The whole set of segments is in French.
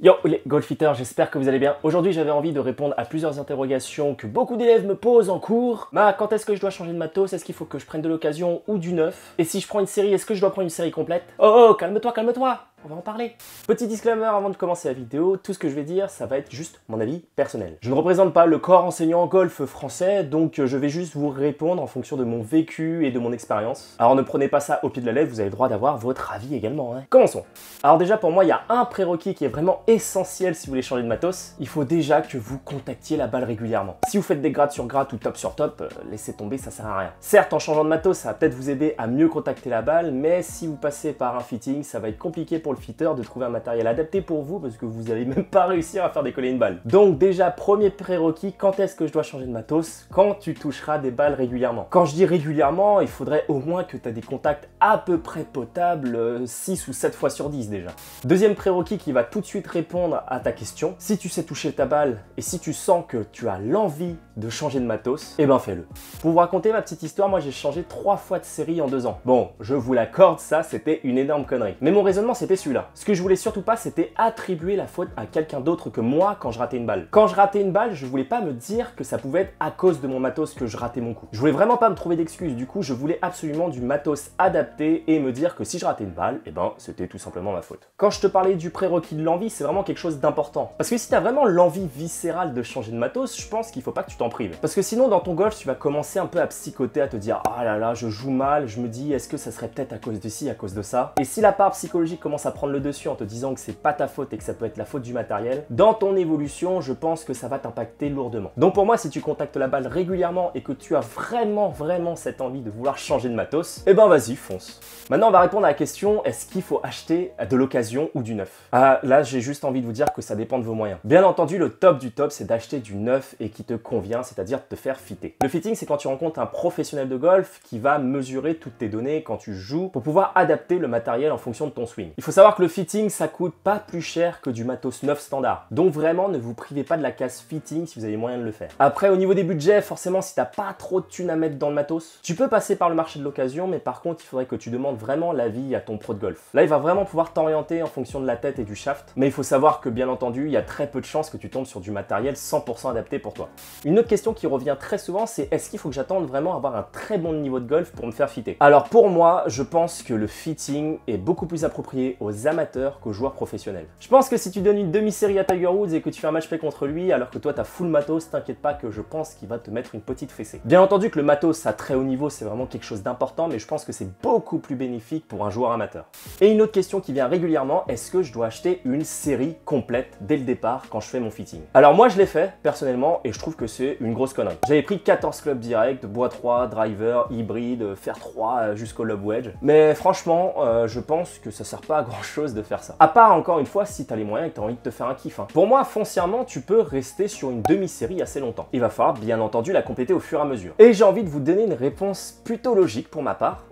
Yo les golfiteurs, j'espère que vous allez bien. Aujourd'hui j'avais envie de répondre à plusieurs interrogations que beaucoup d'élèves me posent en cours. Quand est-ce que je dois changer de matos? Est-ce qu'il faut que je prenne de l'occasion ou du neuf? Et si je prends une série, est-ce que je dois prendre une série complète? Oh, calme-toi, calme-toi, on va en parler. Petit disclaimer avant de commencer la vidéo, tout ce que je vais dire, ça va être juste mon avis personnel. Je ne représente pas le corps enseignant golf français, donc je vais juste vous répondre en fonction de mon vécu et de mon expérience. Alors ne prenez pas ça au pied de la lettre, vous avez le droit d'avoir votre avis également. Commençons. Alors déjà pour moi, il y a un prérequis qui est vraiment essentiel si vous voulez changer de matos. Il faut déjà que vous contactiez la balle régulièrement. Si vous faites des grades sur grades ou top sur top, laissez tomber, ça sert à rien. Certes, en changeant de matos, ça va peut-être vous aider à mieux contacter la balle, mais si vous passez par un fitting, ça va être compliqué pour le fitter de trouver un matériel adapté pour vous parce que vous n'allez même pas réussir à faire décoller une balle. Donc déjà, premier prérequis, quand est-ce que je dois changer de matos? Quand tu toucheras des balles régulièrement. Quand je dis régulièrement, il faudrait au moins que tu aies des contacts à peu près potables 6 ou 7 fois sur 10 déjà. Deuxième prérequis qui va tout de suite répondre à ta question, si tu sais toucher ta balle et si tu sens que tu as l'envie de changer de matos, eh ben fais-le. Pour vous raconter ma petite histoire, moi j'ai changé 3 fois de série en 2 ans. Bon, je vous l'accorde, ça c'était une énorme connerie. Mais mon raisonnement c'était celui-là. Ce que je voulais surtout pas, c'était attribuer la faute à quelqu'un d'autre que moi quand je ratais une balle. Quand je ratais une balle, je voulais pas me dire que ça pouvait être à cause de mon matos que je ratais mon coup. Je voulais vraiment pas me trouver d'excuses, du coup je voulais absolument du matos adapté et me dire que si je ratais une balle, eh ben c'était tout simplement ma faute. Quand je te parlais du prérequis de l'envie, c'est vraiment quelque chose d'important. Parce que si tu as vraiment l'envie viscérale de changer de matos, je pense qu'il faut pas que tu t'en prives. Parce que sinon dans ton golf, tu vas commencer un peu à psychoter, à te dire ah là là, je joue mal, je me dis est-ce que ça serait peut-être à cause de ci, à cause de ça. Et si la part psychologique commence à prendre le dessus en te disant que c'est pas ta faute et que ça peut être la faute du matériel, dans ton évolution, je pense que ça va t'impacter lourdement. Donc pour moi, si tu contactes la balle régulièrement et que tu as vraiment cette envie de vouloir changer de matos, eh ben vas-y, fonce. Maintenant, on va répondre à la question, est-ce qu'il faut acheter de l'occasion ou du neuf? Là, j'ai juste envie de vous dire que ça dépend de vos moyens. Bien entendu, le top du top, c'est d'acheter du neuf et qui te convient, c'est-à-dire de te faire fitter. Le fitting, c'est quand tu rencontres un professionnel de golf qui va mesurer toutes tes données quand tu joues pour pouvoir adapter le matériel en fonction de ton swing. Il faut savoir que le fitting, ça coûte pas plus cher que du matos neuf standard. Donc vraiment, ne vous privez pas de la case fitting si vous avez moyen de le faire. Après, au niveau des budgets, forcément, si t'as pas trop de thunes à mettre dans le matos, tu peux passer par le marché de l'occasion, mais par contre, il faudrait que tu demandes vraiment l'avis à ton pro de golf. Là, il va vraiment pouvoir t'orienter en fonction de la tête et du shaft, mais il faut savoir que bien entendu, il y a très peu de chances que tu tombes sur du matériel 100% adapté pour toi. Une autre question qui revient très souvent, c'est est-ce qu'il faut que j'attende vraiment avoir un très bon niveau de golf pour me faire fitter? Alors pour moi, je pense que le fitting est beaucoup plus approprié aux amateurs qu'aux joueurs professionnels. Je pense que si tu donnes une demi-série à Tiger Woods et que tu fais un match play contre lui, alors que toi t'as full matos, t'inquiète pas que je pense qu'il va te mettre une petite fessée. Bien entendu que le matos à très haut niveau, c'est vraiment quelque chose d'important, mais je pense que c'est beaucoup plus bénéfique pour un joueur amateur. Et une autre question qui vient régulièrement, est-ce que je dois acheter une série complète dès le départ quand je fais mon fitting? Alors moi je l'ai fait personnellement et je trouve que c'est une grosse connerie. J'avais pris 14 clubs directs, bois 3, driver, hybride, fer 3 jusqu'au lob wedge, mais franchement je pense que ça sert pas à grand chose de faire ça. À part encore une fois si tu as les moyens et que tu as envie de te faire un kiff. Pour moi foncièrement tu peux rester sur une demi-série assez longtemps. Il va falloir bien entendu la compléter au fur et à mesure. Et j'ai envie de vous donner une réponse plutôt logique pour ma part,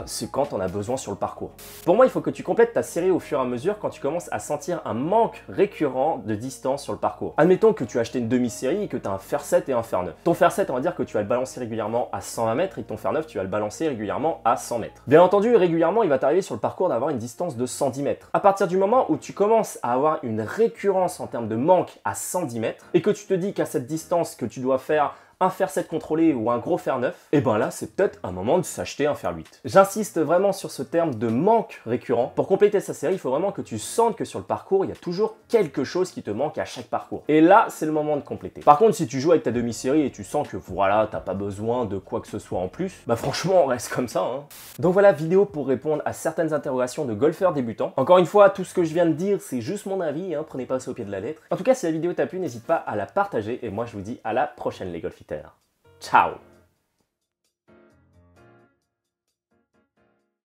c'est quand on a besoin sur le parcours. Pour moi il faut que tu complètes ta série au fur et à mesure quand tu commences à sentir un manque récurrent de distance sur le parcours. Admettons que tu as acheté une demi-série et que tu as un fer 7 et un fer 9. Ton fer 7 on va dire que tu vas le balancer régulièrement à 120 mètres et ton fer 9 tu vas le balancer régulièrement à 100 mètres. Bien entendu régulièrement il va t'arriver sur le parcours d'avoir une distance de 110 mètres. À partir du moment où tu commences à avoir une récurrence en termes de manque à 110 mètres et que tu te dis qu'à cette distance que tu dois faire un fer 7 contrôlé ou un gros fer 9, et ben là c'est peut-être un moment de s'acheter un fer 8. J'insiste vraiment sur ce terme de manque récurrent. Pour compléter sa série, il faut vraiment que tu sentes que sur le parcours, il y a toujours quelque chose qui te manque à chaque parcours. Et là, c'est le moment de compléter. Par contre, si tu joues avec ta demi-série et tu sens que voilà, t'as pas besoin de quoi que ce soit en plus, franchement, on reste comme ça. Donc voilà, vidéo pour répondre à certaines interrogations de golfeurs débutants. Encore une fois, tout ce que je viens de dire, c'est juste mon avis, prenez pas ça au pied de la lettre. En tout cas, si la vidéo t'a plu, n'hésite pas à la partager et moi je vous dis à la prochaine les golfiteurs. Ciao!